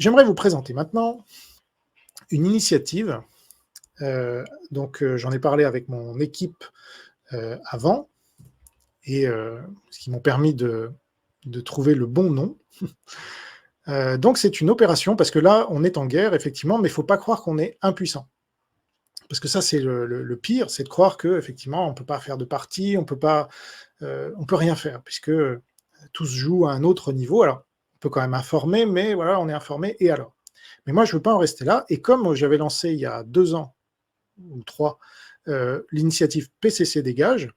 J'aimerais vous présenter maintenant une initiative. J'en ai parlé avec mon équipe avant, et ce qui m'ont permis de trouver le bon nom. Donc c'est une opération, parce que là, on est en guerre, effectivement, mais il ne faut pas croire qu'on est impuissant. Parce que ça, c'est le pire, c'est de croire qu'effectivement, on ne peut pas faire de parti, on peut rien faire, puisque tout se joue à un autre niveau. Alors, on peut quand même informer, mais voilà, on est informé, et alors? Mais moi, je ne veux pas en rester là, et comme j'avais lancé il y a 2 ans, ou 3, l'initiative PCC Dégage,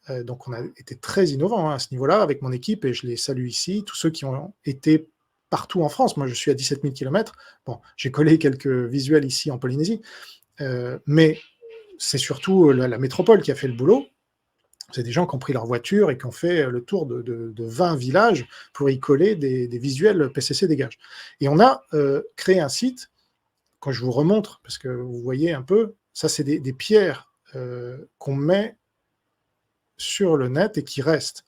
donc on a été très innovants à ce niveau-là, avec mon équipe, et je les salue ici, tous ceux qui ont été partout en France. Moi, je suis à 17 000 km. Bon, j'ai collé quelques visuels ici en Polynésie, mais c'est surtout la métropole qui a fait le boulot. C'est des gens qui ont pris leur voiture et qui ont fait le tour de 20 villages pour y coller des visuels PCC Dégage. Et on a créé un site. Quand je vous remontre, parce que vous voyez un peu, ça c'est des pierres qu'on met sur le net et qui restent.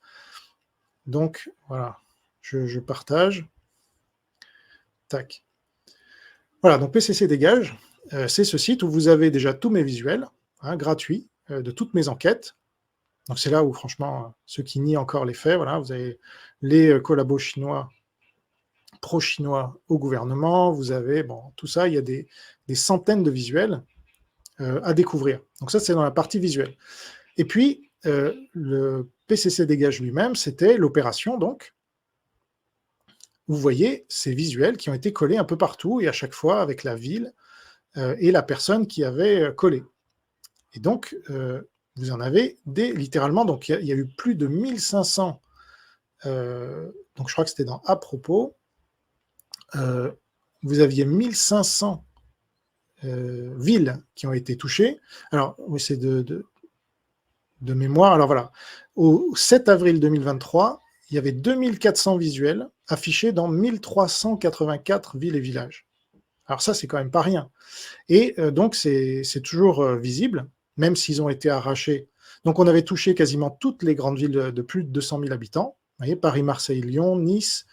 Donc voilà, je partage. Tac. Voilà, donc PCC Dégage, c'est ce site où vous avez déjà tous mes visuels, gratuits, de toutes mes enquêtes. Donc c'est là où, franchement, ceux qui nient encore les faits, voilà, vous avez les collabos chinois, pro-chinois au gouvernement, vous avez, bon, tout ça, il y a des centaines de visuels à découvrir. Donc ça, c'est dans la partie visuelle. Et puis, le PCC Dégage lui-même, c'était l'opération, donc. Vous voyez ces visuels qui ont été collés un peu partout, et à chaque fois avec la ville et la personne qui avait collé. Et donc, vous en avez littéralement, donc il y a eu plus de 1500, donc je crois que c'était dans À propos, vous aviez 1500 villes qui ont été touchées. Alors, oui, c'est de mémoire. Alors voilà, au 7 avril 2023, il y avait 2400 visuels affichés dans 1384 villes et villages. Alors ça, c'est quand même pas rien. Et donc, c'est toujours visible, même s'ils ont été arrachés. Donc, on avait touché quasiment toutes les grandes villes de plus de 200 000 habitants. Vous voyez, Paris, Marseille, Lyon, Nice,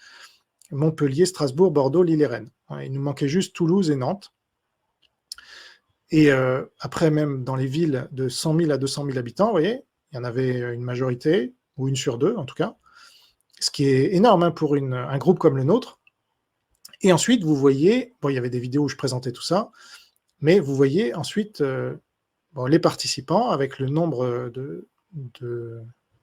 Montpellier, Strasbourg, Bordeaux, Lille et Rennes. Il nous manquait juste Toulouse et Nantes. Et après, même dans les villes de 100 000 à 200 000 habitants, vous voyez, il y en avait une majorité, ou une sur deux en tout cas, ce qui est énorme pour un groupe comme le nôtre. Et ensuite, vous voyez, bon, il y avait des vidéos où je présentais tout ça, mais vous voyez ensuite les participants avec le nombre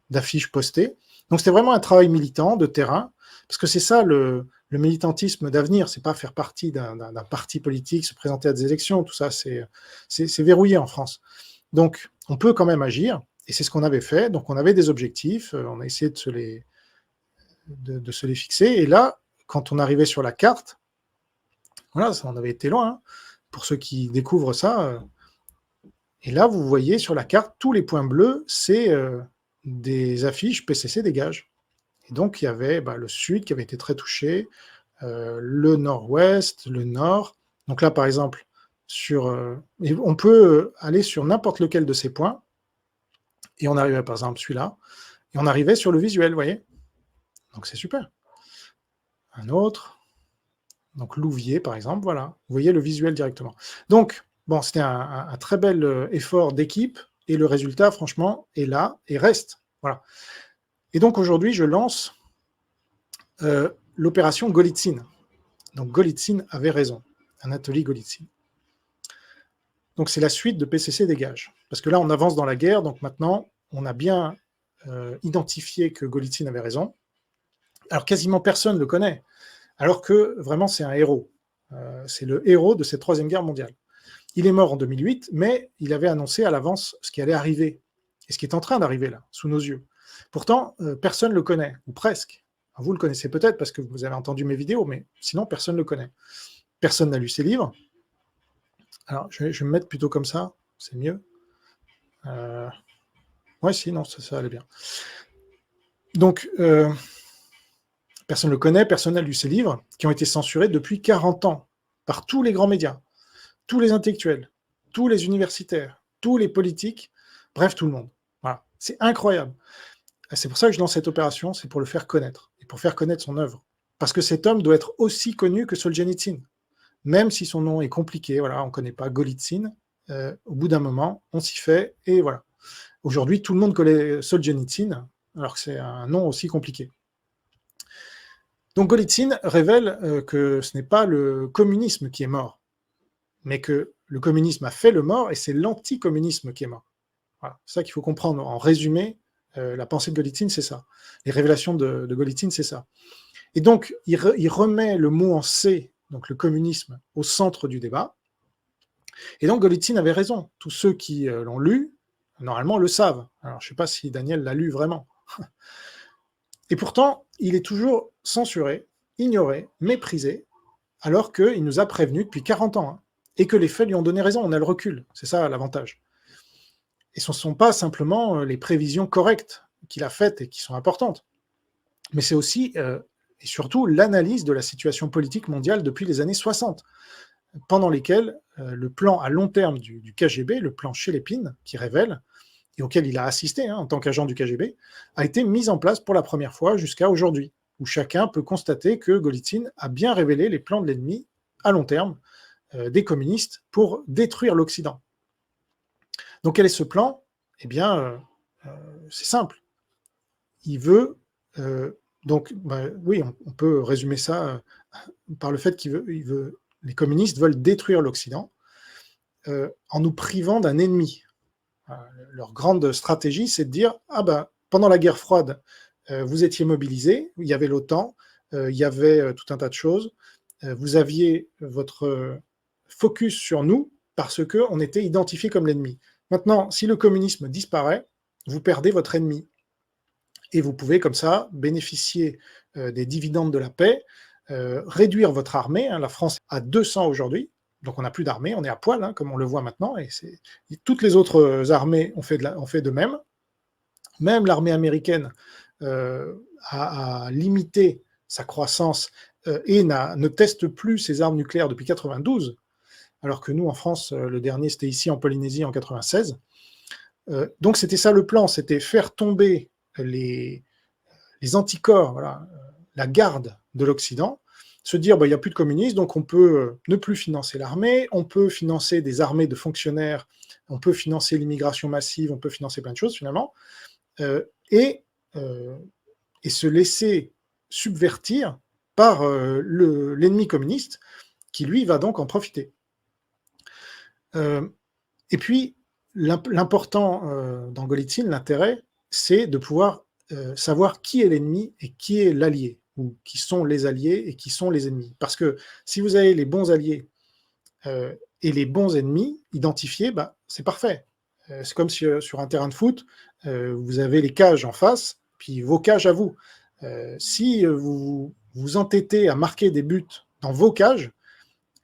d'affiches postées. Donc c'était vraiment un travail militant, de terrain, parce que c'est ça le militantisme d'avenir, c'est pas faire partie d'un parti politique, se présenter à des élections, tout ça c'est verrouillé en France. Donc on peut quand même agir, et c'est ce qu'on avait fait. Donc on avait des objectifs, on a essayé de se les fixer, et là, quand on arrivait sur la carte, voilà, ça, on avait été loin, pour ceux qui découvrent ça, et là, vous voyez sur la carte, tous les points bleus, c'est des affiches PCC Dégage. Et donc, il y avait le sud qui avait été très touché, le nord-ouest, le nord. Donc là, par exemple, on peut aller sur n'importe lequel de ces points, et on arrivait, par exemple, celui-là, et on arrivait sur le visuel, vous voyez. Donc, c'est super. Un autre. Donc, Louviers, par exemple, voilà. Vous voyez le visuel directement. Donc, bon, c'était un très bel effort d'équipe, et le résultat, franchement, est là et reste. Voilà. Et donc aujourd'hui, je lance l'opération Golitsyn. Donc Golitsyn avait raison, Anatoly Golitsyn. Donc c'est la suite de PCC Dégage. Parce que là, on avance dans la guerre, donc maintenant, on a bien identifié que Golitsyn avait raison. Alors quasiment personne ne le connaît, alors que vraiment c'est un héros. C'est le héros de cette Troisième Guerre mondiale. Il est mort en 2008, mais il avait annoncé à l'avance ce qui allait arriver, et ce qui est en train d'arriver là, sous nos yeux. Pourtant, personne ne le connaît, ou presque. Alors, vous le connaissez peut-être parce que vous avez entendu mes vidéos, mais sinon, personne ne le connaît. Personne n'a lu ses livres. Alors, je vais me mettre plutôt comme ça, c'est mieux. Ouais, si, non, ça allait bien. Donc, personne ne le connaît, personne n'a lu ses livres, qui ont été censurés depuis 40 ans, par tous les grands médias, tous les intellectuels, tous les universitaires, tous les politiques, bref, tout le monde. Voilà. C'est incroyable. C'est pour ça que je lance cette opération, c'est pour le faire connaître, et pour faire connaître son œuvre. parce que cet homme doit être aussi connu que Solzhenitsyn, même si son nom est compliqué, voilà, on ne connaît pas Golitsyn, au bout d'un moment, on s'y fait, et voilà. Aujourd'hui, tout le monde connaît Solzhenitsyn, alors que c'est un nom aussi compliqué. Donc Golitsyn révèle que ce n'est pas le communisme qui est mort, mais que le communisme a fait le mort, et c'est l'anticommunisme qui est mort. Voilà, c'est ça qu'il faut comprendre. En résumé, la pensée de Golitsyn, c'est ça. Les révélations de Golitsyn, c'est ça. Et donc, il remet le mot en C, donc le communisme, au centre du débat. Et donc, Golitsyn avait raison. Tous ceux qui l'ont lu, normalement, le savent. Alors, je ne sais pas si Daniel l'a lu vraiment. Et pourtant, il est toujours censuré, ignoré, méprisé, alors qu'il nous a prévenus depuis 40 ans, hein, et que les faits lui ont donné raison. On a le recul. C'est ça l'avantage. Et ce ne sont pas simplement les prévisions correctes qu'il a faites et qui sont importantes, mais c'est aussi et surtout l'analyse de la situation politique mondiale depuis les années 60, pendant lesquelles le plan à long terme du KGB, le plan Chélepine, qui révèle, et auquel il a assisté en tant qu'agent du KGB, a été mis en place pour la première fois jusqu'à aujourd'hui, où chacun peut constater que Golitsyn a bien révélé les plans de l'ennemi à long terme des communistes pour détruire l'Occident. Donc quel est ce plan? Eh bien, c'est simple. Il veut... donc, oui, on peut résumer ça par le fait les communistes veulent détruire l'Occident en nous privant d'un ennemi. Leur grande stratégie, c'est de dire, pendant la guerre froide, vous étiez mobilisés, il y avait l'OTAN, il y avait tout un tas de choses, vous aviez votre focus sur nous parce qu'on était identifiés comme l'ennemi. Maintenant, si le communisme disparaît, vous perdez votre ennemi. Et vous pouvez comme ça bénéficier des dividendes de la paix, réduire votre armée. La France a 200 aujourd'hui, donc on n'a plus d'armée, on est à poil, comme on le voit maintenant, et toutes les autres armées ont fait de même. Même l'armée américaine a limité sa croissance et ne teste plus ses armes nucléaires depuis 1992, alors que nous, en France, le dernier, c'était ici en Polynésie en 1996. Donc c'était ça le plan, c'était faire tomber les anticorps, voilà, la garde de l'Occident, se dire il n'y a plus de communistes, donc on peut ne plus financer l'armée, on peut financer des armées de fonctionnaires, on peut financer l'immigration massive, on peut financer plein de choses finalement, et se laisser subvertir par l'ennemi communiste, qui lui va donc en profiter. Et puis, l'important dans Golitsyn, l'intérêt, c'est de pouvoir savoir qui est l'ennemi et qui est l'allié, ou qui sont les alliés et qui sont les ennemis. Parce que si vous avez les bons alliés et les bons ennemis identifiés, c'est parfait. C'est comme si sur un terrain de foot, vous avez les cages en face, puis vos cages à vous. Si vous vous entêtez à marquer des buts dans vos cages,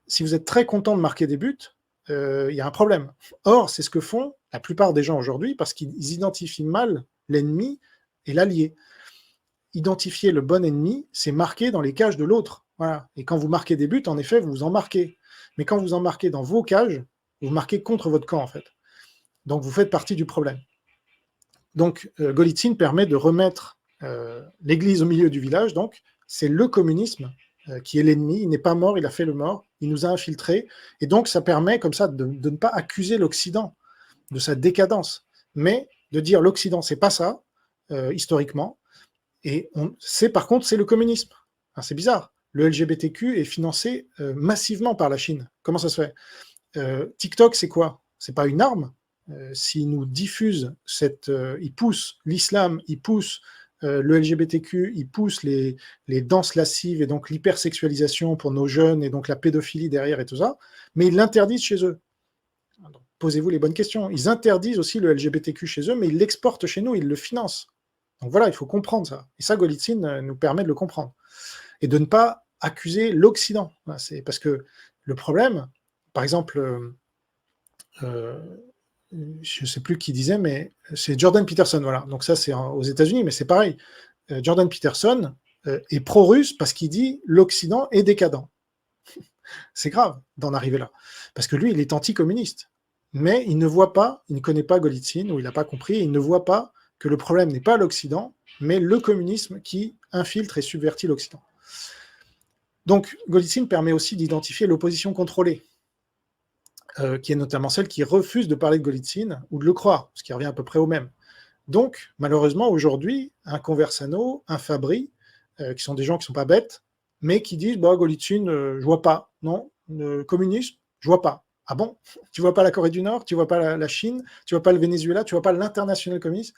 si vous êtes très content de marquer des buts, il y a un problème. Or, c'est ce que font la plupart des gens aujourd'hui, parce qu'ils identifient mal l'ennemi et l'allié. Identifier le bon ennemi, c'est marquer dans les cages de l'autre. Voilà. Et quand vous marquez des buts, en effet, vous en marquez. Mais quand vous en marquez dans vos cages, vous marquez contre votre camp, en fait. Donc, vous faites partie du problème. Donc, Golitsyn permet de remettre l'église au milieu du village. Donc, c'est le communisme qui est l'ennemi. Il n'est pas mort, il a fait le mort. Il nous a infiltrés. Et donc, ça permet, comme ça, de ne pas accuser l'Occident de sa décadence, mais de dire l'Occident, c'est pas ça, historiquement. Et par contre, c'est le communisme. Enfin, c'est bizarre. Le LGBTQ est financé massivement par la Chine. Comment ça se fait? TikTok, c'est quoi? C'est pas une arme. S'ils nous diffusent ils poussent l'islam, ils poussent le LGBTQ, ils poussent les danses lascives et donc l'hypersexualisation pour nos jeunes et donc la pédophilie derrière et tout ça, mais ils l'interdisent chez eux. Donc, posez-vous les bonnes questions. Ils interdisent aussi le LGBTQ chez eux, mais ils l'exportent chez nous, ils le financent. Donc voilà, il faut comprendre ça. Et ça, Golitsyn nous permet de le comprendre. Et de ne pas accuser l'Occident. C'est parce que le problème, par exemple, je ne sais plus qui disait, mais c'est Jordan Peterson, voilà. Donc ça, c'est aux États-Unis, mais c'est pareil. Jordan Peterson est pro-russe parce qu'il dit l'Occident est décadent. C'est grave d'en arriver là. Parce que lui, il est anticommuniste. Mais il ne voit pas, il ne connaît pas Golitsyn, ou il n'a pas compris, il ne voit pas que le problème n'est pas l'Occident, mais le communisme qui infiltre et subvertit l'Occident. Donc, Golitsyn permet aussi d'identifier l'opposition contrôlée, qui est notamment celle qui refuse de parler de Golitsyn ou de le croire, ce qui revient à peu près au même. Donc, malheureusement, aujourd'hui, un Conversano, un Fabry, qui sont des gens qui ne sont pas bêtes, mais qui disent bah, Golitsyn, je vois pas, non, le communisme, je vois pas. Ah bon? Tu vois pas la Corée du Nord, tu vois pas la Chine, tu vois pas le Venezuela, tu vois pas l'international communiste,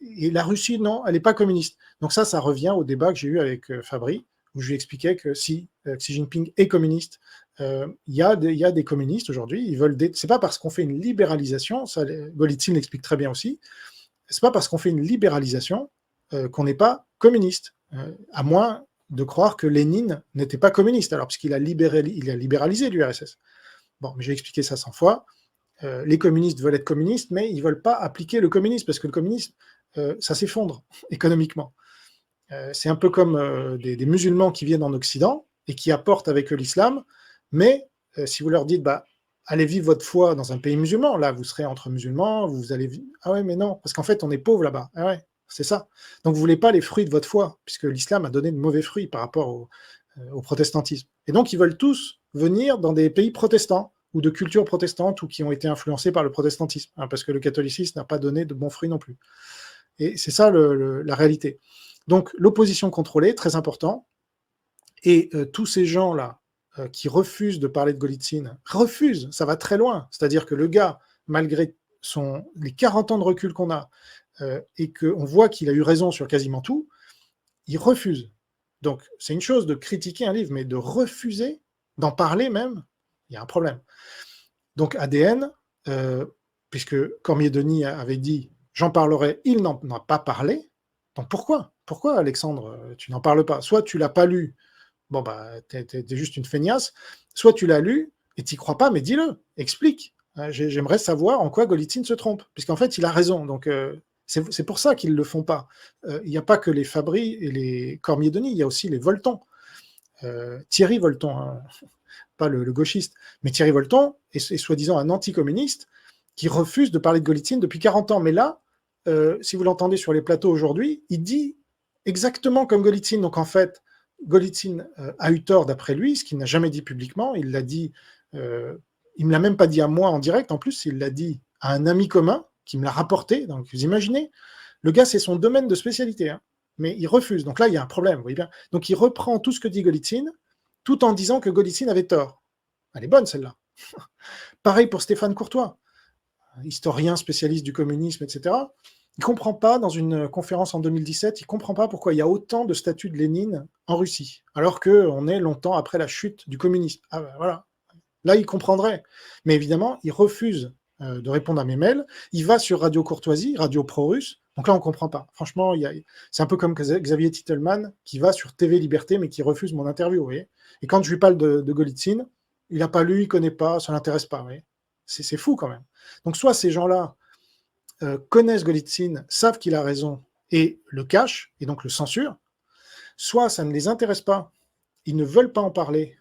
et la Russie, non, elle n'est pas communiste. Donc ça revient au débat que j'ai eu avec Fabry, où je lui expliquais que si Xi Jinping est communiste, il y a des communistes aujourd'hui, ils veulent c'est pas parce qu'on fait une libéralisation, ça, Golitsyn l'explique très bien aussi, c'est pas parce qu'on fait une libéralisation qu'on n'est pas communiste, à moins de croire que Lénine n'était pas communiste, alors puisqu'il a libéralisé l'URSS. Bon, mais j'ai expliqué ça 100 fois. Les communistes veulent être communistes, mais ils ne veulent pas appliquer le communisme, parce que le communisme, ça s'effondre économiquement. C'est un peu comme des musulmans qui viennent en Occident et qui apportent avec eux l'islam, mais si vous leur dites, bah, allez vivre votre foi dans un pays musulman, là, vous serez entre musulmans, vous allez vivre... Ah ouais, mais non, parce qu'en fait, on est pauvre là-bas. Ah ouais, c'est ça. Donc, vous voulez pas les fruits de votre foi, puisque l'islam a donné de mauvais fruits par rapport au protestantisme. Et donc, ils veulent tous venir dans des pays protestants, ou de culture protestante, ou qui ont été influencés par le protestantisme, hein, parce que le catholicisme n'a pas donné de bons fruits non plus. Et c'est ça la réalité. Donc, l'opposition contrôlée, très important, et tous ces gens-là qui refusent de parler de Golitsyn, refusent, ça va très loin, c'est-à-dire que le gars, malgré les 40 ans de recul qu'on a, et qu'on voit qu'il a eu raison sur quasiment tout, il refuse. Donc, c'est une chose de critiquer un livre, mais de refuser d'en parler même, il y a un problème. Donc, ADN, puisque Cormier-Denis avait dit « j'en parlerai », il n'en a pas parlé. Donc, pourquoi, Alexandre, tu n'en parles pas? Soit tu l'as pas lu, bon, bah, t'es juste une feignasse, soit tu l'as lu et tu n'y crois pas, mais dis-le, explique. J'aimerais savoir en quoi Golitsyn se trompe, puisqu'en fait, il a raison. Donc, c'est pour ça qu'ils ne le font pas. Il n'y a pas que les Fabry et les Cormier-Denis, il y a aussi les Volton. Thierry Volton, hein, pas le gauchiste, mais Thierry Volton est soi-disant un anticommuniste qui refuse de parler de Golitsyn depuis 40 ans. Mais là, si vous l'entendez sur les plateaux aujourd'hui, il dit exactement comme Golitsyn. Donc en fait, Golitsyn a eu tort d'après lui, ce qu'il n'a jamais dit publiquement. Il l'a dit, il ne me l'a même pas dit à moi en direct, en plus, il l'a dit à un ami commun qui me l'a rapporté. Donc vous imaginez, le gars, c'est son domaine de spécialité, hein, mais il refuse. Donc là, il y a un problème, vous voyez bien. Donc il reprend tout ce que dit Golitsyn, tout en disant que Golitsyn avait tort. Elle est bonne, celle-là. Pareil pour Stéphane Courtois, historien spécialiste du communisme, etc. Il ne comprend pas, dans une conférence en 2017, il ne comprend pas pourquoi il y a autant de statues de Lénine en Russie, alors qu'on est longtemps après la chute du communisme. Ah ben voilà. Là, il comprendrait. Mais évidemment, il refuse de répondre à mes mails. Il va sur Radio Courtoisie, Radio pro-russe. Donc là, on ne comprend pas. Franchement, c'est un peu comme Xavier Titelman qui va sur TV Liberté, mais qui refuse mon interview. Vous voyez. Et quand je lui parle de Golitsyn, il n'a pas lu, il ne connaît pas, ça ne l'intéresse pas. Vous voyez. C'est fou quand même. Donc soit ces gens-là connaissent Golitsyn, savent qu'il a raison et le cachent, et donc le censurent, soit ça ne les intéresse pas, ils ne veulent pas en parler,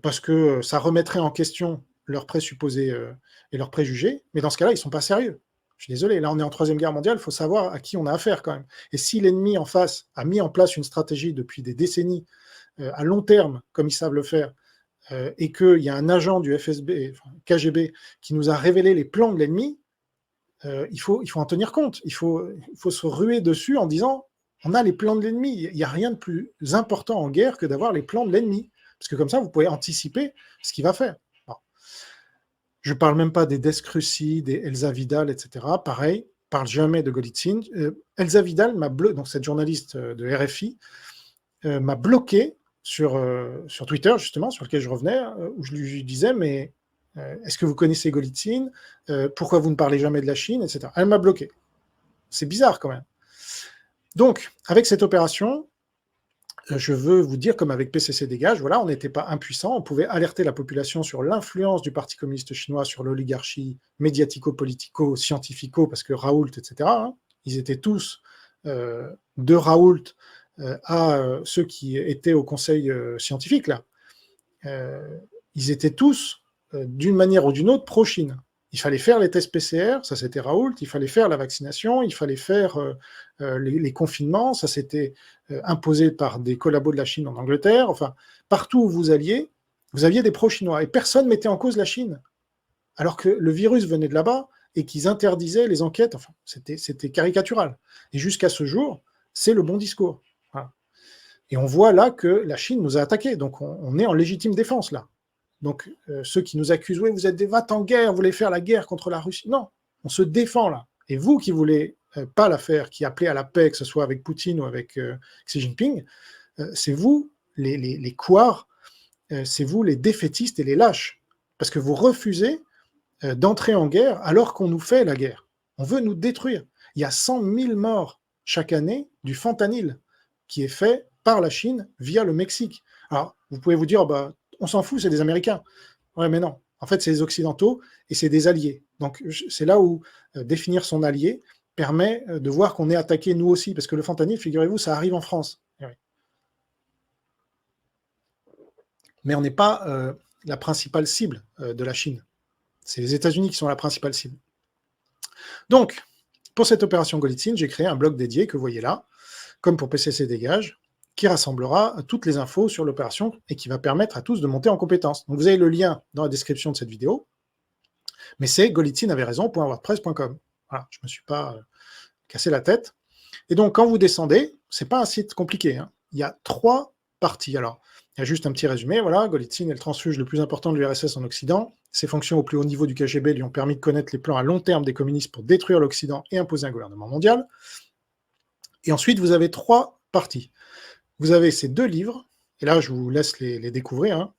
parce que ça remettrait en question leurs présupposés et leurs préjugés, mais dans ce cas-là, ils ne sont pas sérieux. Je suis désolé, là on est en Troisième Guerre mondiale, il faut savoir à qui on a affaire quand même. Et si l'ennemi en face a mis en place une stratégie depuis des décennies, à long terme, comme ils savent le faire, et qu'il y a un agent du FSB, enfin, KGB, qui nous a révélé les plans de l'ennemi, il faut en tenir compte. Il faut se ruer dessus en disant on a les plans de l'ennemi. Il n'y a rien de plus important en guerre que d'avoir les plans de l'ennemi. Parce que comme ça, vous pouvez anticiper ce qu'il va faire. Bon. Je ne parle même pas des Descrucy, des Elsa Vidal, etc. Pareil, je ne parle jamais de Golitsyn. Elsa Vidal, donc cette journaliste de RFI, m'a bloqué sur Twitter, justement, sur lequel je revenais, où je lui disais, mais est-ce que vous connaissez Golitsyn? Pourquoi vous ne parlez jamais de la Chine, etc. Elle m'a bloqué. C'est bizarre quand même. Donc, avec cette opération, je veux vous dire, comme avec PCC Dégage, voilà, on n'était pas impuissant, on pouvait alerter la population sur l'influence du Parti communiste chinois sur l'oligarchie médiatico-politico-scientifico, parce que Raoult, etc., hein, ils étaient tous de Raoult à ceux qui étaient au conseil scientifique, là. Ils étaient tous, d'une manière ou d'une autre, pro-Chine. Il fallait faire les tests PCR, ça c'était Raoult, il fallait faire la vaccination, il fallait faire les confinements, ça c'était imposé par des collabos de la Chine en Angleterre, enfin, partout où vous alliez, vous aviez des pro-chinois, et personne ne mettait en cause la Chine, alors que le virus venait de là-bas, et qu'ils interdisaient les enquêtes, enfin, c'était caricatural. Et jusqu'à ce jour, c'est le bon discours. Voilà. Et on voit là que la Chine nous a attaqués, donc on est en légitime défense là. Donc ceux qui nous accusent, oui, vous êtes des en guerre, vous voulez faire la guerre contre la Russie. Non, on se défend là. Et vous qui voulez pas la faire, qui appelez à la paix, que ce soit avec Poutine ou avec Xi Jinping, c'est vous les couards, c'est vous les défaitistes et les lâches. Parce que vous refusez d'entrer en guerre alors qu'on nous fait la guerre. On veut nous détruire. Il y a 100 000 morts chaque année du fentanyl qui est fait par la Chine via le Mexique. Alors, vous pouvez vous dire, bah, on s'en fout, c'est des Américains. Ouais, mais non. En fait, c'est les Occidentaux et c'est des alliés. Donc, c'est là où définir son allié permet de voir qu'on est attaqué nous aussi. Parce que le fentanyl, figurez-vous, ça arrive en France. Mais on n'est pas la principale cible de la Chine. C'est les États-Unis qui sont la principale cible. Donc, pour cette opération Golitsyn, j'ai créé un blog dédié que vous voyez là, comme pour PCC Dégage, qui rassemblera toutes les infos sur l'opération et qui va permettre à tous de monter en compétence. Donc vous avez le lien dans la description de cette vidéo, mais c'est golitsynavaitraison.wordpress.com. Voilà, je ne me suis pas cassé la tête. Et donc quand vous descendez, c'est pas un site compliqué, hein. Il y a 3 parties. Alors, il y a juste un petit résumé, voilà, Golitsyn est le transfuge le plus important de l'URSS en Occident. Ses fonctions au plus haut niveau du KGB lui ont permis de connaître les plans à long terme des communistes pour détruire l'Occident et imposer un gouvernement mondial. Et ensuite, vous avez 3 parties. Vous avez ces 2 livres, et là, je vous laisse les découvrir. Hein.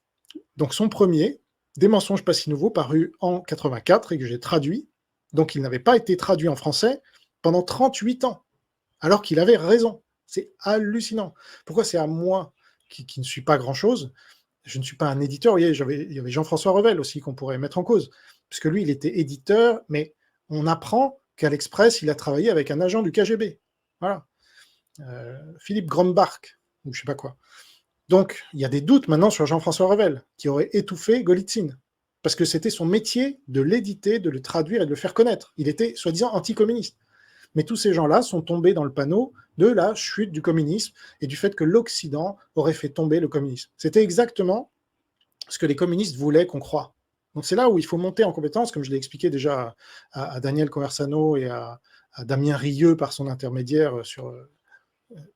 Donc, son premier, Des mensonges pas si nouveaux, paru en 84 et que j'ai traduit. Donc, il n'avait pas été traduit en français pendant 38 ans, alors qu'il avait raison. C'est hallucinant. Pourquoi c'est à moi qui ne suis pas grand-chose? Je ne suis pas un éditeur. Vous voyez, il y avait Jean-François Revel aussi qu'on pourrait mettre en cause, puisque lui, il était éditeur, mais on apprend qu'à l'Express, il a travaillé avec un agent du KGB. Voilà. Philippe Grombach, ou je sais pas quoi. Donc, il y a des doutes maintenant sur Jean-François Revel, qui aurait étouffé Golitsyn, parce que c'était son métier de l'éditer, de le traduire et de le faire connaître. Il était soi-disant anticommuniste. Mais tous ces gens-là sont tombés dans le panneau de la chute du communisme et du fait que l'Occident aurait fait tomber le communisme. C'était exactement ce que les communistes voulaient qu'on croie. Donc c'est là où il faut monter en compétence, comme je l'ai expliqué déjà à Daniel Conversano et à Damien Rieu par son intermédiaire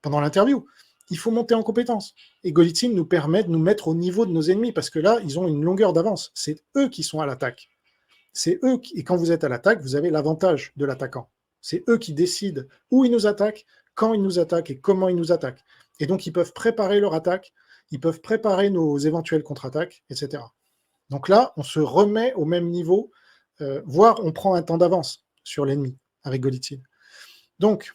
pendant l'interview. Il faut monter en compétence. Et Golitsyn nous permet de nous mettre au niveau de nos ennemis, parce que là, ils ont une longueur d'avance. C'est eux qui sont à l'attaque. C'est eux qui, et quand vous êtes à l'attaque, vous avez l'avantage de l'attaquant. C'est eux qui décident où ils nous attaquent, quand ils nous attaquent et comment ils nous attaquent. Et donc, ils peuvent préparer leur attaque, ils peuvent préparer nos éventuelles contre-attaques, etc. Donc là, on se remet au même niveau, voire on prend un temps d'avance sur l'ennemi avec Golitsyn. Donc,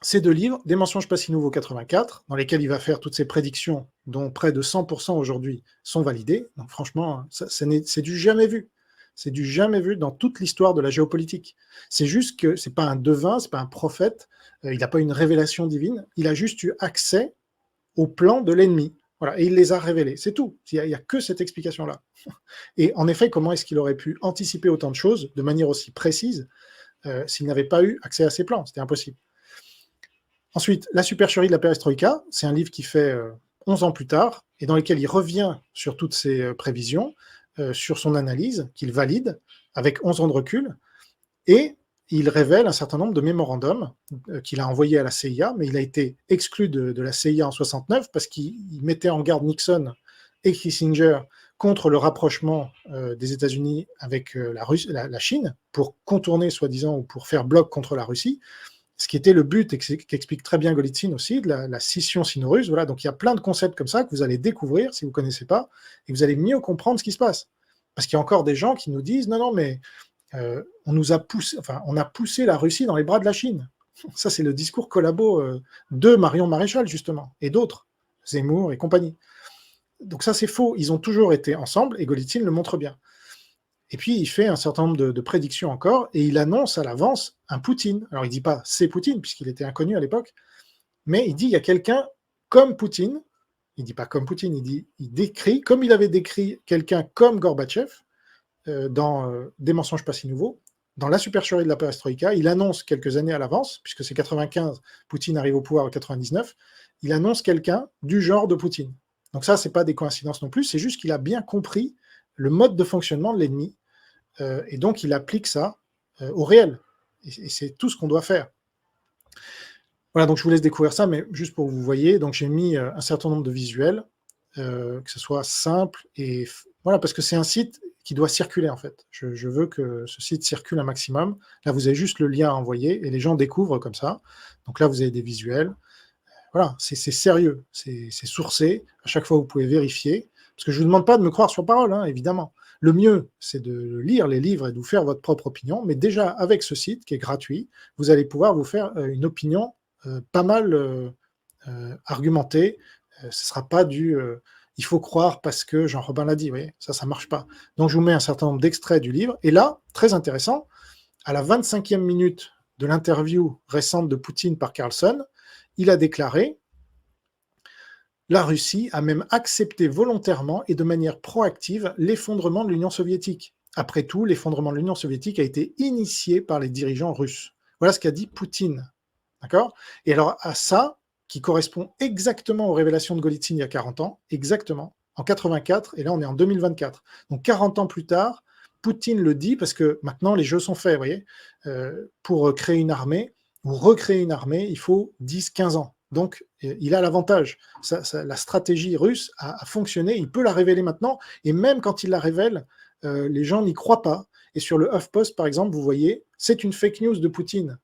ces 2 livres, Des mensonges pas si nouveaux 84, dans lesquels il va faire toutes ses prédictions, dont près de 100% aujourd'hui sont validées. Donc franchement, c'est du jamais vu. C'est du jamais vu dans toute l'histoire de la géopolitique. C'est juste que c'est pas un devin, c'est pas un prophète, il n'a pas une révélation divine, il a juste eu accès au plan de l'ennemi. Voilà, et il les a révélés, c'est tout. Il n'y a que cette explication-là. Et en effet, comment est-ce qu'il aurait pu anticiper autant de choses de manière aussi précise s'il n'avait pas eu accès à ces plans? C'était impossible. Ensuite, La supercherie de la perestroïka, c'est un livre qui fait 11 ans plus tard, et dans lequel il revient sur toutes ses prévisions, sur son analyse, qu'il valide, avec 11 ans de recul, et il révèle un certain nombre de mémorandums qu'il a envoyés à la CIA, mais il a été exclu de la CIA en 69 parce qu'il mettait en garde Nixon et Kissinger contre le rapprochement des États-Unis avec la Chine, pour contourner, soi-disant, ou pour faire bloc contre la Russie, ce qui était le but, et qu'explique très bien Golitsyn aussi, de la scission sino-russe. Voilà, donc il y a plein de concepts comme ça que vous allez découvrir si vous ne connaissez pas, et vous allez mieux comprendre ce qui se passe. Parce qu'il y a encore des gens qui nous disent « Non, non, mais on a poussé la Russie dans les bras de la Chine. » Ça, c'est le discours collabo de Marion Maréchal, justement, et d'autres, Zemmour et compagnie. Donc ça, c'est faux. Ils ont toujours été ensemble, et Golitsyn le montre bien. Et puis, il fait un certain nombre de prédictions encore, et il annonce à l'avance un Poutine. Alors, il ne dit pas « c'est Poutine », puisqu'il était inconnu à l'époque, mais il dit « il y a quelqu'un comme Poutine ». Il ne dit pas « comme Poutine », il décrit, comme il avait décrit quelqu'un comme Gorbatchev, dans Des mensonges pas si nouveaux, dans la supercherie de la perestroïka, il annonce quelques années à l'avance, puisque c'est 95, Poutine arrive au pouvoir en 99, il annonce quelqu'un du genre de Poutine. Donc ça, c'est pas des coïncidences non plus, c'est juste qu'il a bien compris le mode de fonctionnement de l'ennemi, et donc il applique ça au réel. Et c'est tout ce qu'on doit faire. Voilà, donc je vous laisse découvrir ça, mais juste pour que vous voyez, donc j'ai mis un certain nombre de visuels, que ce soit simple et voilà, parce que c'est un site qui doit circuler en fait. Je veux que ce site circule un maximum. Là, vous avez juste le lien à envoyer et les gens découvrent comme ça. Donc là, vous avez des visuels. Voilà, c'est sérieux, c'est sourcé. À chaque fois, vous pouvez vérifier. Parce que je ne vous demande pas de me croire sur parole, hein, évidemment. Le mieux, c'est de lire les livres et de vous faire votre propre opinion. Mais déjà, avec ce site qui est gratuit, vous allez pouvoir vous faire une opinion pas mal argumentée. Ce ne sera pas du il faut croire parce que Jean Robin l'a dit. Vous voyez, ça ne marche pas. Donc, je vous mets un certain nombre d'extraits du livre. Et là, très intéressant, à la 25e minute de l'interview récente de Poutine par Carlson, il a déclaré « La Russie a même accepté volontairement et de manière proactive l'effondrement de l'Union soviétique. Après tout, l'effondrement de l'Union soviétique a été initié par les dirigeants russes. » Voilà ce qu'a dit Poutine. D'accord ? Et alors, à ça, qui correspond exactement aux révélations de Golitsyn il y a 40 ans, exactement, en 84, et là on est en 2024. Donc 40 ans plus tard, Poutine le dit, parce que maintenant les jeux sont faits, vous voyez. Pour créer une armée, ou recréer une armée, il faut 10-15 ans. Donc il a l'avantage. La stratégie russe a fonctionné, il peut la révéler maintenant, et même quand il la révèle, les gens n'y croient pas. Et sur le HuffPost, par exemple, vous voyez, c'est une fake news de Poutine.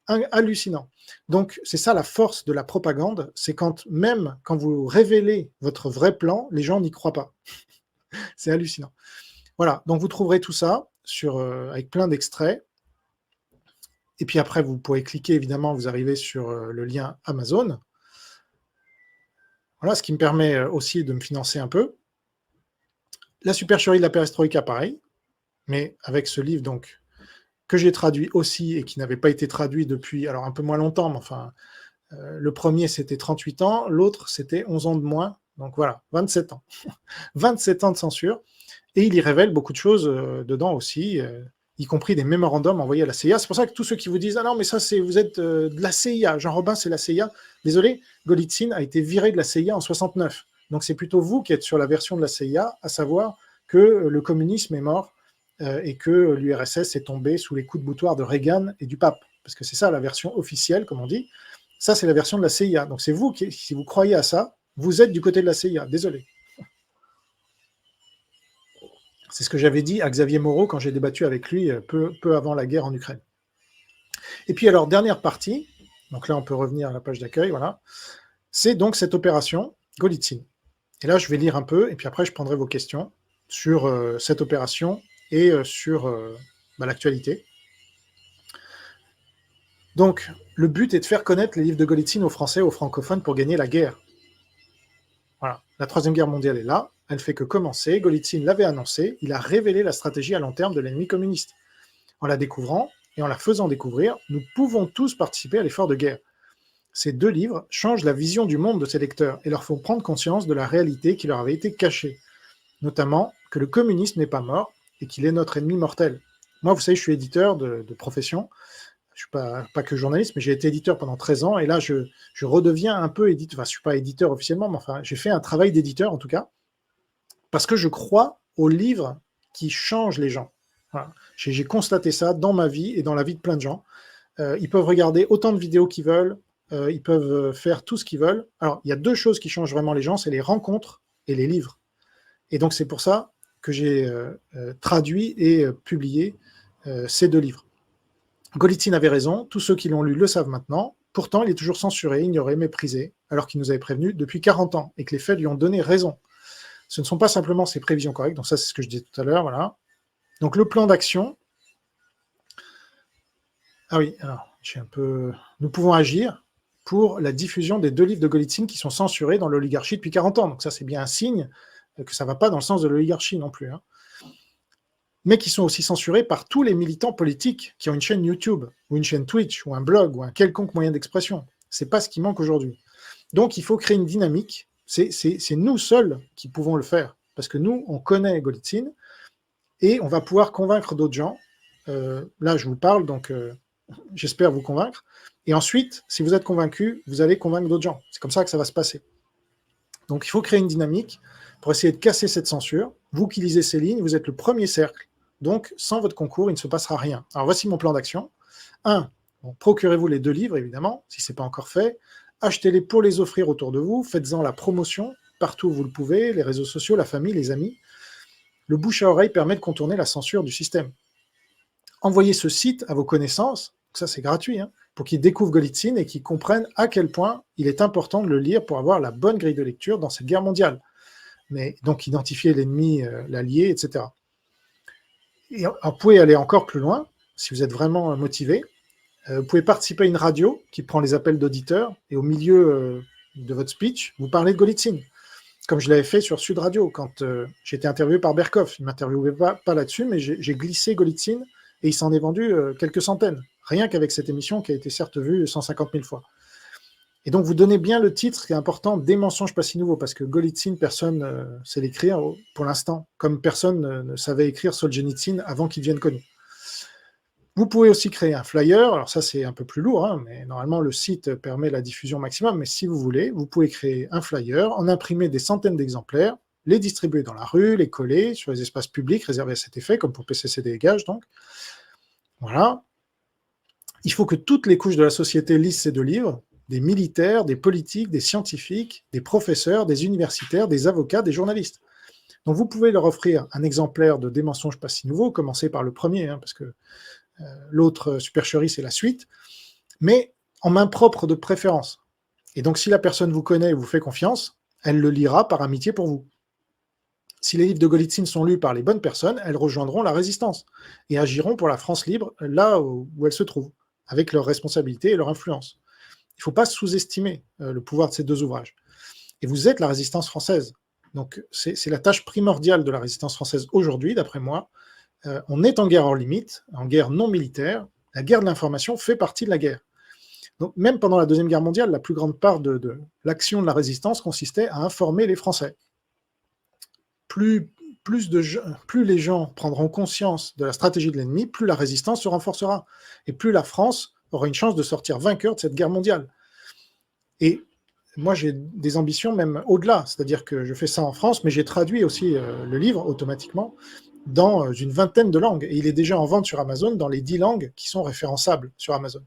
Hallucinant. Donc, c'est ça la force de la propagande, c'est même quand vous révélez votre vrai plan, les gens n'y croient pas. C'est hallucinant. Voilà, donc vous trouverez tout ça avec plein d'extraits. Et puis après, vous pourrez cliquer, évidemment, vous arrivez sur le lien Amazon. Voilà, ce qui me permet aussi de me financer un peu. La supercherie de la perestroïka, pareil, mais avec ce livre, donc, que j'ai traduit aussi et qui n'avait pas été traduit depuis, alors un peu moins longtemps, mais enfin, le premier c'était 38 ans, l'autre c'était 11 ans de moins, donc voilà, 27 ans. 27 ans de censure, et il y révèle beaucoup de choses dedans aussi, y compris des mémorandums envoyés à la CIA. C'est pour ça que tous ceux qui vous disent « Ah non, mais ça, vous êtes de la CIA, Jean Robin, c'est la CIA », désolé, Golitsyn a été viré de la CIA en 69. Donc c'est plutôt vous qui êtes sur la version de la CIA, à savoir que le communisme est mort, et que l'URSS est tombée sous les coups de boutoir de Reagan et du pape. Parce que c'est ça la version officielle, comme on dit. Ça, c'est la version de la CIA. Donc c'est vous qui, si vous croyez à ça, vous êtes du côté de la CIA. Désolé. C'est ce que j'avais dit à Xavier Moreau quand j'ai débattu avec lui peu avant la guerre en Ukraine. Et puis alors, dernière partie, donc là on peut revenir à la page d'accueil, voilà, c'est donc cette opération Golitsyn. Et là je vais lire un peu, et puis après je prendrai vos questions sur cette opération et sur l'actualité. Donc, le but est de faire connaître les livres de Golitsyn aux Français et aux francophones pour gagner la guerre. Voilà. La Troisième Guerre mondiale est là, elle fait que commencer, Golitsyn l'avait annoncé, il a révélé la stratégie à long terme de l'ennemi communiste. En la découvrant et en la faisant découvrir, nous pouvons tous participer à l'effort de guerre. Ces deux livres changent la vision du monde de ses lecteurs et leur font prendre conscience de la réalité qui leur avait été cachée, notamment que le communisme n'est pas mort et qu'il est notre ennemi mortel. Moi, vous savez, je suis éditeur de profession, je ne suis pas que journaliste, mais j'ai été éditeur pendant 13 ans, et là, je redeviens un peu éditeur, enfin, je ne suis pas éditeur officiellement, mais enfin, j'ai fait un travail d'éditeur, en tout cas, parce que je crois aux livres qui changent les gens. Voilà. J'ai constaté ça dans ma vie et dans la vie de plein de gens. Ils peuvent regarder autant de vidéos qu'ils veulent, ils peuvent faire tout ce qu'ils veulent. Alors, il y a deux choses qui changent vraiment les gens, c'est les rencontres et les livres. Et donc, c'est pour ça que j'ai traduit et publié ces deux livres. Golitsyn avait raison, tous ceux qui l'ont lu le savent maintenant, pourtant il est toujours censuré, ignoré, méprisé, alors qu'il nous avait prévenu depuis 40 ans, et que les faits lui ont donné raison. Ce ne sont pas simplement ses prévisions correctes, donc ça c'est ce que je disais tout à l'heure, voilà. Donc le plan d'action, ah oui, alors, nous pouvons agir pour la diffusion des deux livres de Golitsyn qui sont censurés dans l'oligarchie depuis 40 ans, donc ça c'est bien un signe que ça ne va pas dans le sens de l'oligarchie non plus, hein. Mais qui sont aussi censurés par tous les militants politiques qui ont une chaîne YouTube, ou une chaîne Twitch, ou un blog, ou un quelconque moyen d'expression. C'est pas ce qui manque aujourd'hui. Donc il faut créer une dynamique, c'est nous seuls qui pouvons le faire, parce que nous, on connaît Golitsyn, et on va pouvoir convaincre d'autres gens. Là, je vous parle, donc j'espère vous convaincre. Et ensuite, si vous êtes convaincu, vous allez convaincre d'autres gens. C'est comme ça que ça va se passer. Donc, il faut créer une dynamique pour essayer de casser cette censure. Vous qui lisez ces lignes, vous êtes le premier cercle. Donc, sans votre concours, il ne se passera rien. Alors, voici mon plan d'action. 1. Bon, procurez-vous les 2 livres, évidemment, si ce n'est pas encore fait. Achetez-les pour les offrir autour de vous. Faites-en la promotion partout où vous le pouvez, les réseaux sociaux, la famille, les amis. Le bouche à oreille permet de contourner la censure du système. Envoyez ce site à vos connaissances, ça c'est gratuit, pour qu'ils découvrent Golitsyn et qu'ils comprennent à quel point il est important de le lire pour avoir la bonne grille de lecture dans cette guerre mondiale. Mais donc identifier l'ennemi, l'allié, etc. Et vous pouvez aller encore plus loin, si vous êtes vraiment motivé. Vous pouvez participer à une radio qui prend les appels d'auditeurs et au milieu de votre speech, vous parlez de Golitsyn. Comme je l'avais fait sur Sud Radio, quand j'étais interviewé par Berkoff. Il ne m'interviewait pas là-dessus, mais j'ai glissé Golitsyn et il s'en est vendu quelques centaines, rien qu'avec cette émission qui a été certes vue 150 000 fois. Et donc vous donnez bien le titre qui est important, des mensonges pas si nouveaux, parce que Golitsyn, personne ne sait l'écrire pour l'instant, comme personne ne savait écrire Solzhenitsyn avant qu'il devienne connu. Vous pouvez aussi créer un flyer, alors ça c'est un peu plus lourd, mais normalement le site permet la diffusion maximum, mais si vous voulez, vous pouvez créer un flyer, en imprimer des centaines d'exemplaires, les distribuer dans la rue, les coller sur les espaces publics réservés à cet effet, comme pour PCCD et Gage, donc. Voilà. Il faut que toutes les couches de la société lisent ces 2 livres, des militaires, des politiques, des scientifiques, des professeurs, des universitaires, des avocats, des journalistes. Donc vous pouvez leur offrir un exemplaire de Des mensonges pas si nouveaux, commencez par le premier, parce que l'autre supercherie, c'est la suite, mais en main propre de préférence. Et donc, si la personne vous connaît et vous fait confiance, elle le lira par amitié pour vous. Si les livres de Golitsyn sont lus par les bonnes personnes, elles rejoindront la résistance et agiront pour la France libre là où elle se trouve, avec leurs responsabilités et leur influence. Il ne faut pas sous-estimer le pouvoir de ces 2 ouvrages. Et vous êtes la résistance française. Donc, c'est la tâche primordiale de la résistance française aujourd'hui, d'après moi. On est en guerre hors limite, en guerre non militaire. La guerre de l'information fait partie de la guerre. Donc, même pendant la Deuxième Guerre mondiale, la plus grande part de l'action de la résistance consistait à informer les Français. Plus les gens prendront conscience de la stratégie de l'ennemi, plus la résistance se renforcera. Et plus la France aura une chance de sortir vainqueur de cette guerre mondiale. Et moi, j'ai des ambitions même au-delà. C'est-à-dire que je fais ça en France, mais j'ai traduit aussi le livre automatiquement dans une vingtaine de langues. Et il est déjà en vente sur Amazon dans les 10 langues qui sont référençables sur Amazon.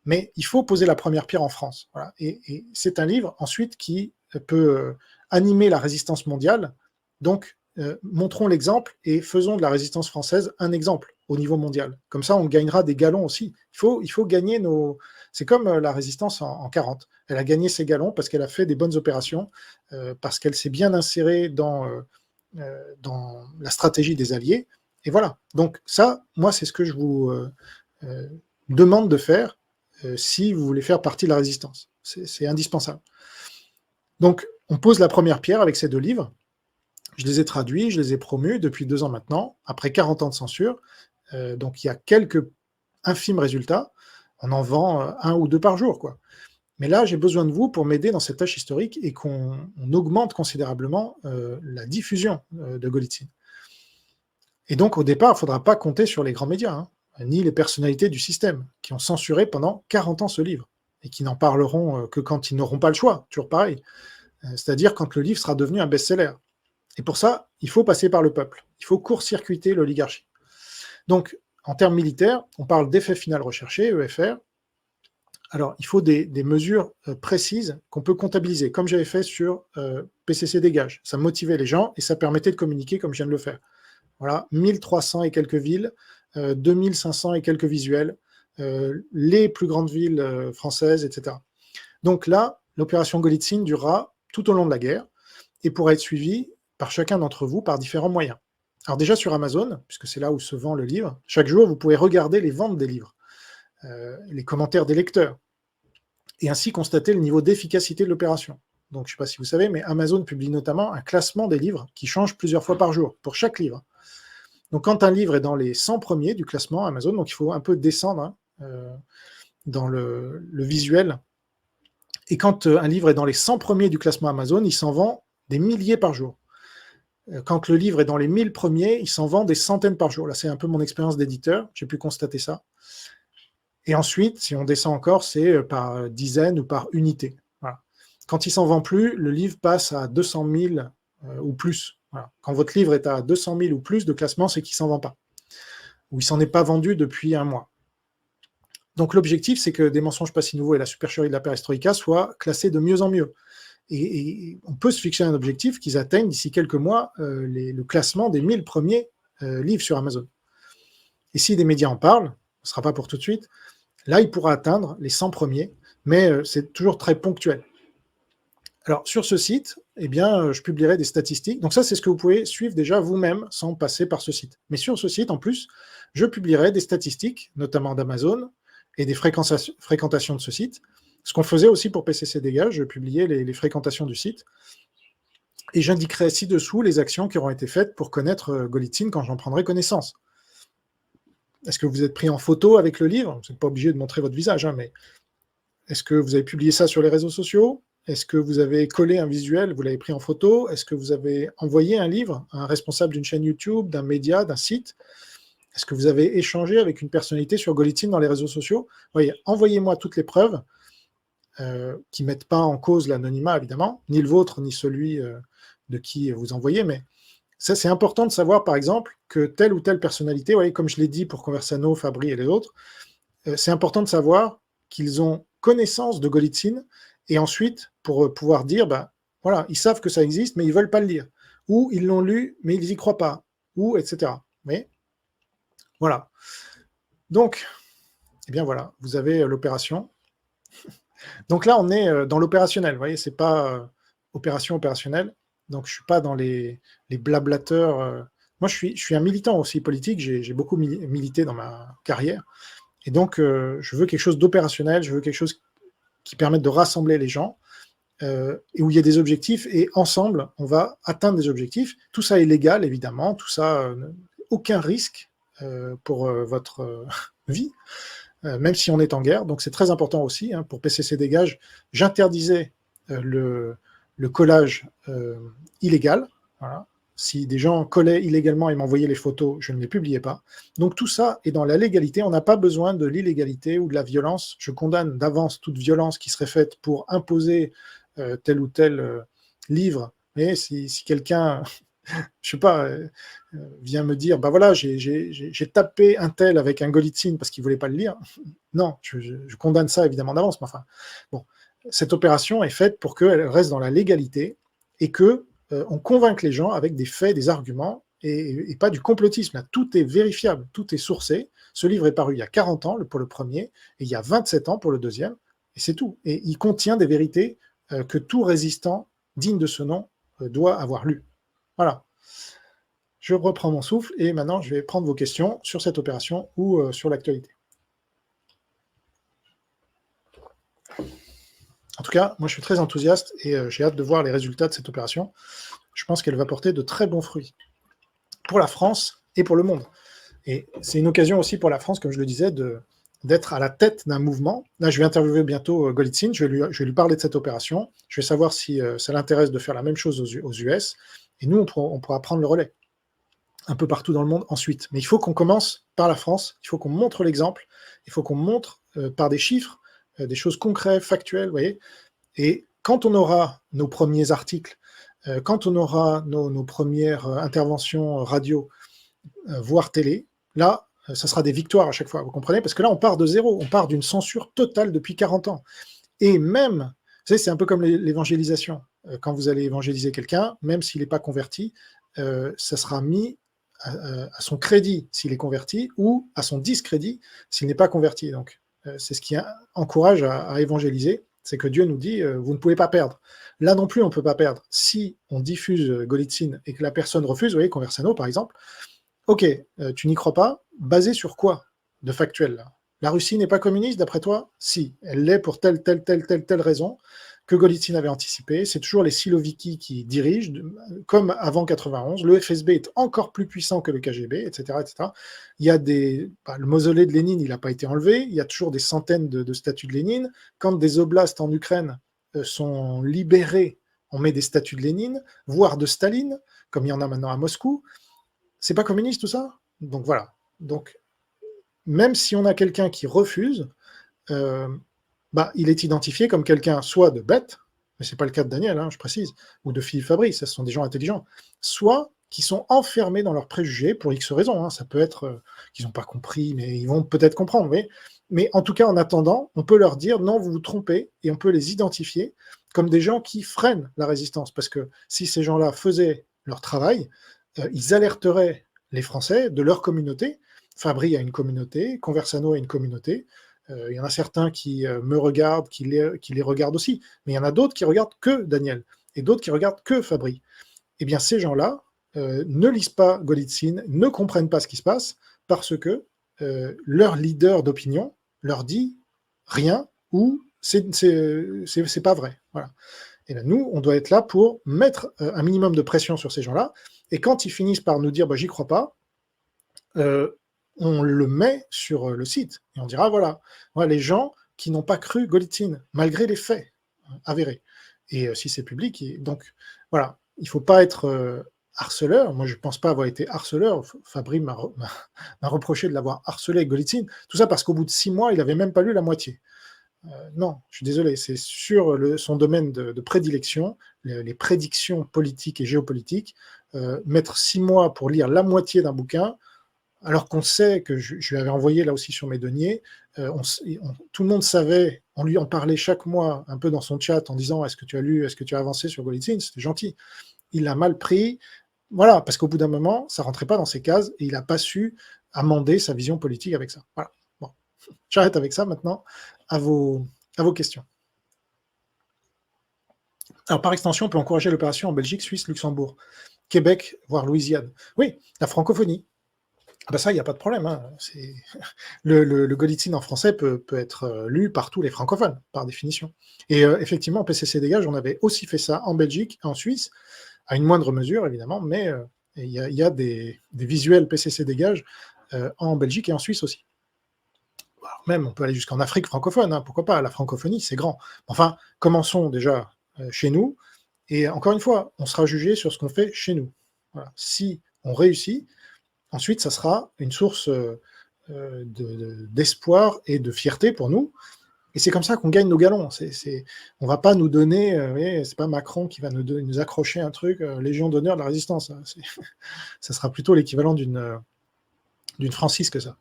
Mais il faut poser la première pierre en France. Voilà. Et c'est un livre, ensuite, qui peut animer la résistance mondiale. Donc, montrons l'exemple et faisons de la résistance française un exemple au niveau mondial. Comme ça, on gagnera des galons aussi. Il faut gagner nos... C'est comme la résistance en 40. Elle a gagné ses galons parce qu'elle a fait des bonnes opérations, parce qu'elle s'est bien insérée dans la stratégie des Alliés. Et voilà. Donc ça, moi, c'est ce que je vous demande de faire si vous voulez faire partie de la résistance. C'est indispensable. Donc, on pose la première pierre avec ces 2 livres. Je les ai traduits, je les ai promus depuis 2 ans maintenant, après 40 ans de censure. Donc, il y a quelques infimes résultats. On en vend 1 ou 2 par jour, quoi. Mais là, j'ai besoin de vous pour m'aider dans cette tâche historique et qu'on augmente considérablement la diffusion de Golitsyn. Et donc, au départ, il ne faudra pas compter sur les grands médias, ni les personnalités du système, qui ont censuré pendant 40 ans ce livre, et qui n'en parleront que quand ils n'auront pas le choix, toujours pareil. C'est-à-dire quand le livre sera devenu un best-seller. Et pour ça, il faut passer par le peuple. Il faut court-circuiter l'oligarchie. Donc, en termes militaires, on parle d'effet final recherché, EFR. Alors, il faut des mesures précises qu'on peut comptabiliser, comme j'avais fait sur PCC Dégage. Ça motivait les gens et ça permettait de communiquer comme je viens de le faire. Voilà, 1300 et quelques villes, 2500 et quelques visuels, les plus grandes villes françaises, etc. Donc là, l'opération Golitsyn durera tout au long de la guerre et pourra être suivie par chacun d'entre vous par différents moyens. Alors déjà sur Amazon, puisque c'est là où se vend le livre, chaque jour, vous pouvez regarder les ventes des livres, les commentaires des lecteurs, et ainsi constater le niveau d'efficacité de l'opération. Donc, je ne sais pas si vous savez, mais Amazon publie notamment un classement des livres qui change plusieurs fois par jour, pour chaque livre. Donc, quand un livre est dans les 100 premiers du classement Amazon, donc il faut un peu descendre dans le visuel, et quand un livre est dans les 100 premiers du classement Amazon, il s'en vend des milliers par jour. quand le livre est dans les 1000 premiers, il s'en vend des centaines par jour. Là, c'est un peu mon expérience d'éditeur, j'ai pu constater ça. Et ensuite, si on descend encore, c'est par dizaines ou par unité. Voilà. Quand il s'en vend plus, le livre passe à 200 000 ou plus. Voilà. Quand votre livre est à 200 000 ou plus de classement, c'est qu'il ne s'en vend pas. Ou il ne s'en est pas vendu depuis un mois. Donc l'objectif, c'est que Des mensonges pas si nouveaux et La supercherie de la perestroïka soient classés de mieux en mieux. Et on peut se fixer un objectif qu'ils atteignent d'ici quelques mois le classement des 1000 premiers livres sur Amazon. Et si des médias en parlent, ce ne sera pas pour tout de suite, là, il pourra atteindre les 100 premiers, mais c'est toujours très ponctuel. Alors, sur ce site, eh bien, je publierai des statistiques. Donc ça, c'est ce que vous pouvez suivre déjà vous-même sans passer par ce site. Mais sur ce site, en plus, je publierai des statistiques, notamment d'Amazon, et des fréquentations de ce site. Ce qu'on faisait aussi pour PCC Dégage, je publiais les fréquentations du site. Et j'indiquerai ci-dessous les actions qui auront été faites pour connaître Golitsyn quand j'en prendrai connaissance. Est-ce que vous êtes pris en photo avec le livre? Vous n'êtes pas obligé de montrer votre visage, hein, mais est-ce que vous avez publié ça sur les réseaux sociaux? Est-ce que vous avez collé un visuel, vous l'avez pris en photo? Est-ce que vous avez envoyé un livre à un responsable d'une chaîne YouTube, d'un média, d'un site? Est-ce que vous avez échangé avec une personnalité sur Golitsyn dans les réseaux sociaux? Voyez, envoyez-moi toutes les preuves qui ne mettent pas en cause l'anonymat, évidemment, ni le vôtre, ni celui de qui vous envoyez, mais ça, c'est important de savoir, par exemple, que telle ou telle personnalité, voyez, comme je l'ai dit pour Conversano, Fabry et les autres, c'est important de savoir qu'ils ont connaissance de Golitsyn, et ensuite, pour pouvoir dire, bah, voilà, ils savent que ça existe, mais ils ne veulent pas le lire. Ou ils l'ont lu, mais ils n'y croient pas. Ou, etc. Mais, voilà. Donc, eh bien voilà, vous avez l'opération. Donc là, on est dans l'opérationnel, vous voyez, c'est pas opérationnelle. Donc je ne suis pas dans les blablateurs. Moi, je suis un militant aussi politique, j'ai beaucoup milité dans ma carrière. Et donc, je veux quelque chose d'opérationnel, je veux quelque chose qui permette de rassembler les gens, et où il y a des objectifs, et ensemble, on va atteindre des objectifs. Tout ça est légal, évidemment, tout ça, aucun risque pour votre vie, même si on est en guerre. Donc c'est très important aussi, hein, pour PCC Dégage, j'interdisais le collage illégal. Voilà. Si des gens collaient illégalement et m'envoyaient les photos, je ne les publiais pas. Donc tout ça est dans la légalité, on n'a pas besoin de l'illégalité ou de la violence. Je condamne d'avance toute violence qui serait faite pour imposer tel ou tel livre. Mais si quelqu'un, je sais pas, vient me dire, bah voilà, j'ai tapé un tel avec un Golitsyn parce qu'il ne voulait pas le lire, non, je condamne ça évidemment d'avance. Mais enfin, bon, cette opération est faite pour qu'elle reste dans la légalité et que on convainque les gens avec des faits, des arguments, et pas du complotisme. Là, tout est vérifiable, tout est sourcé. Ce livre est paru il y a 40 ans pour le premier, et il y a 27 ans pour le deuxième, et c'est tout. Et il contient des vérités que tout résistant digne de ce nom doit avoir lu. Voilà. Je reprends mon souffle, et maintenant je vais prendre vos questions sur cette opération ou sur l'actualité. En tout cas, moi je suis très enthousiaste et j'ai hâte de voir les résultats de cette opération. Je pense qu'elle va porter de très bons fruits pour la France et pour le monde. Et c'est une occasion aussi pour la France, comme je le disais, d'être à la tête d'un mouvement. Là, je vais interviewer bientôt Golitsyn, je vais lui parler de cette opération, je vais savoir si ça l'intéresse de faire la même chose aux US, et nous, on pourra prendre le relais un peu partout dans le monde ensuite. Mais il faut qu'on commence par la France, il faut qu'on montre l'exemple, il faut qu'on montre par des chiffres, des choses concrètes, factuelles, vous voyez. Et quand on aura nos premiers articles, quand on aura nos premières interventions radio, voire télé, là, ça sera des victoires à chaque fois, vous comprenez? Parce que là, on part de zéro, on part d'une censure totale depuis 40 ans. Et même, vous savez, c'est un peu comme l'évangélisation. Quand vous allez évangéliser quelqu'un, même s'il n'est pas converti, ça sera mis à son crédit s'il est converti, ou à son discrédit s'il n'est pas converti. Donc, c'est ce qui encourage à évangéliser, c'est que Dieu nous dit, vous ne pouvez pas perdre. Là non plus, on ne peut pas perdre. Si on diffuse Golitsyn et que la personne refuse, vous voyez, Conversano par exemple, ok, tu n'y crois pas, basé sur quoi de factuel là? La Russie n'est pas communiste d'après toi? Si, elle l'est pour telle raison que Golitsyn avait anticipé. C'est toujours les Siloviki qui dirigent, comme avant 91. Le FSB est encore plus puissant que le KGB, etc. etc. Il y a le mausolée de Lénine, il n'a pas été enlevé. Il y a toujours des centaines de statues de Lénine. Quand des oblasts en Ukraine sont libérés on met des statues de Lénine, voire de Staline, comme il y en a maintenant à Moscou. C'est pas communiste tout ça? Donc voilà. Donc, même si on a quelqu'un qui refuse, euh, il est identifié comme quelqu'un soit de bête, mais c'est pas le cas de Daniel, hein, je précise, ou de Philippe Fabry, ce sont des gens intelligents, soit qui sont enfermés dans leurs préjugés pour X raisons. Hein. Ça peut être qu'ils n'ont pas compris, mais ils vont peut-être comprendre. Mais en tout cas, en attendant, on peut leur dire non, vous vous trompez, et on peut les identifier comme des gens qui freinent la résistance. Parce que si ces gens-là faisaient leur travail, ils alerteraient les Français de leur communauté. Fabry a une communauté, Conversano a une communauté. Il y en a certains qui me regardent, qui les regardent aussi. Mais il y en a d'autres qui regardent que Daniel, et d'autres qui regardent que Fabry. Eh bien, ces gens-là ne lisent pas Golitsyn, ne comprennent pas ce qui se passe, parce que leur leader d'opinion leur dit rien ou c'est pas vrai. Voilà. Et bien, nous, on doit être là pour mettre un minimum de pression sur ces gens-là. Et quand ils finissent par nous dire j'y crois pas, on le met sur le site. Et on dira voilà les gens qui n'ont pas cru Golitsyn, malgré les faits avérés. Et si c'est public, donc voilà, il ne faut pas être harceleur. Moi, je ne pense pas avoir été harceleur. Fabry m'a reproché de l'avoir harcelé avec Golitsyn. Tout ça parce qu'au bout de 6 mois, il n'avait même pas lu la moitié. Non, je suis désolé, c'est sur son domaine de prédilection, les prédictions politiques et géopolitiques. Mettre 6 mois pour lire la moitié d'un bouquin, alors qu'on sait que je lui avais envoyé là aussi sur mes deniers, tout le monde savait, on lui en parlait chaque mois un peu dans son chat en disant est-ce que tu as lu, est-ce que tu as avancé sur Golitsyn, c'était gentil. Il l'a mal pris, voilà, parce qu'au bout d'un moment, ça rentrait pas dans ses cases et il n'a pas su amender sa vision politique avec ça. Voilà. Bon, j'arrête avec ça maintenant. À vos questions. Alors, par extension, on peut encourager l'opération en Belgique, Suisse, Luxembourg, Québec, voire Louisiane. Oui, la francophonie. Ça, il n'y a pas de problème. Hein. Le Golitsyn en français peut être lu par tous les francophones, par définition. Et effectivement, PCC Dégage, on avait aussi fait ça en Belgique, en Suisse, à une moindre mesure, évidemment, mais il y a des visuels PCC Dégage en Belgique et en Suisse aussi. Alors même, on peut aller jusqu'en Afrique francophone, hein, pourquoi pas, la francophonie, c'est grand. Enfin, commençons déjà chez nous, et encore une fois, on sera jugé sur ce qu'on fait chez nous. Voilà. Si on réussit, ensuite, ça sera une source d'espoir et de fierté pour nous, et c'est comme ça qu'on gagne nos galons. On ne va pas nous donner, c'est pas Macron qui va nous accrocher un truc, Légion d'honneur de la résistance. Hein, ça sera plutôt l'équivalent d'une Francis que ça.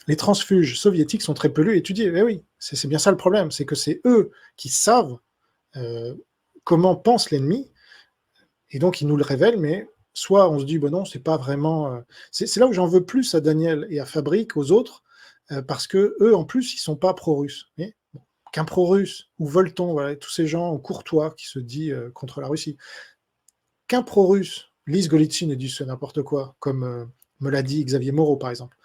Les transfuges soviétiques sont très peu lus et étudiés. Eh oui, c'est bien ça le problème, c'est que c'est eux qui savent comment pense l'ennemi, et donc ils nous le révèlent, mais soit on se dit, non, c'est pas vraiment... C'est là où j'en veux plus à Daniel et à Fabry qu'aux autres, parce que eux, en plus, ils sont pas pro-russes. Qu'un pro-russe, ou Volton, voilà, tous ces gens courtois qui se disent contre la Russie, qu'un pro-russe lise Golitsyn et dise c'est n'importe quoi, comme me l'a dit Xavier Moreau, par exemple,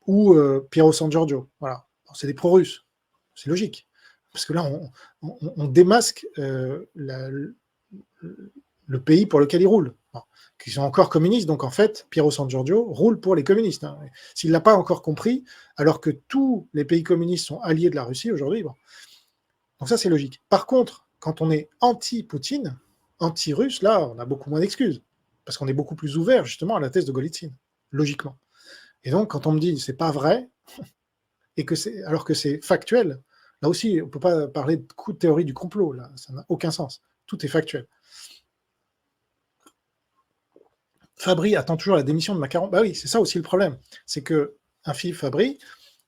ou Piero San Giorgio, voilà. C'est des pro-russes, c'est logique, parce que là, on démasque le pays pour lequel ils roulent, qui sont encore communistes, donc en fait, Piero San Giorgio roule pour les communistes. Hein. S'il ne l'a pas encore compris, alors que tous les pays communistes sont alliés de la Russie aujourd'hui, donc ça c'est logique. Par contre, quand on est anti-Poutine, anti-russe, là, on a beaucoup moins d'excuses, parce qu'on est beaucoup plus ouvert justement à la thèse de Golitsyn, logiquement. Et donc, quand on me dit c'est pas vrai, et alors que c'est factuel, là aussi, on ne peut pas parler de théorie du complot, là, ça n'a aucun sens. Tout est factuel. Fabry attend toujours la démission de Macaron. Oui, c'est ça aussi le problème. C'est qu'un Philippe Fabry,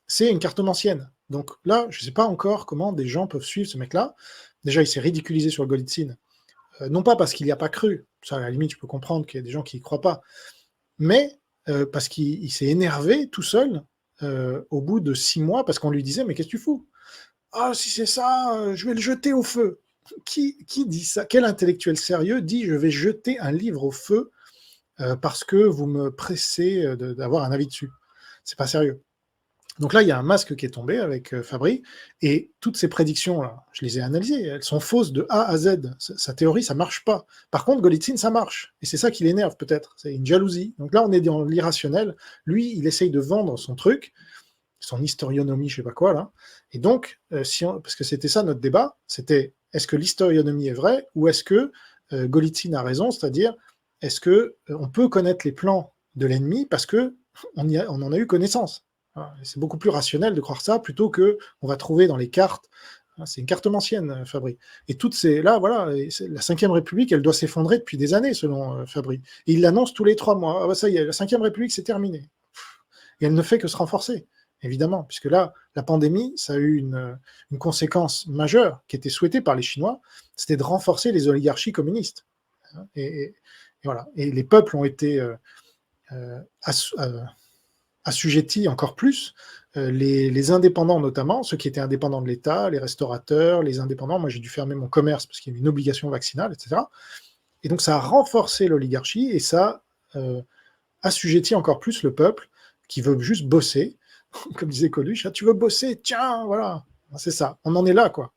c'est une cartomancienne. Donc là, je ne sais pas encore comment des gens peuvent suivre ce mec-là. Déjà, il s'est ridiculisé sur le Golitsyn. Non pas parce qu'il n'y a pas cru. Ça, à la limite, je peux comprendre qu'il y a des gens qui n'y croient pas. Mais parce qu'il s'est énervé tout seul au bout de 6 mois parce qu'on lui disait « Mais qu'est-ce que tu fous ? Ah, si c'est ça, je vais le jeter au feu. » Qui dit ça ? Quel intellectuel sérieux dit « Je vais jeter un livre au feu parce que vous me pressez d'avoir un avis dessus ?» C'est pas sérieux. Donc là, il y a un masque qui est tombé avec Fabry, et toutes ces prédictions, là, je les ai analysées, elles sont fausses de A à Z. Sa théorie, ça marche pas. Par contre, Golitsyn, ça marche. Et c'est ça qui l'énerve peut-être. C'est une jalousie. Donc là, on est dans l'irrationnel. Lui, il essaye de vendre son truc, son historionomie, je sais pas quoi, là. Et donc, parce que c'était ça notre débat, c'était est-ce que l'historionomie est vraie ou est-ce que Golitsyn a raison, c'est-à-dire est-ce que on peut connaître les plans de l'ennemi parce que on en a eu connaissance. Voilà. C'est beaucoup plus rationnel de croire ça plutôt que on va trouver dans les cartes. C'est une cartomancienne, Fabry. Et toutes ces là, voilà, la Ve République, elle doit s'effondrer depuis des années, selon Fabry. Et il l'annonce tous les 3 mois. Ah bah ça y est, la Ve République, c'est terminé. Et elle ne fait que se renforcer, évidemment, puisque là, la pandémie, ça a eu une conséquence majeure qui était souhaitée par les Chinois, c'était de renforcer les oligarchies communistes. Et voilà. Et les peuples ont été assujettis encore plus, les indépendants notamment, ceux qui étaient indépendants de l'État, les restaurateurs, les indépendants. Moi, j'ai dû fermer mon commerce parce qu'il y avait une obligation vaccinale, etc. Et donc, ça a renforcé l'oligarchie et ça assujettit encore plus le peuple qui veut juste bosser. Comme disait Coluche, ah, tu veux bosser, tiens, voilà. C'est ça, on en est là, quoi.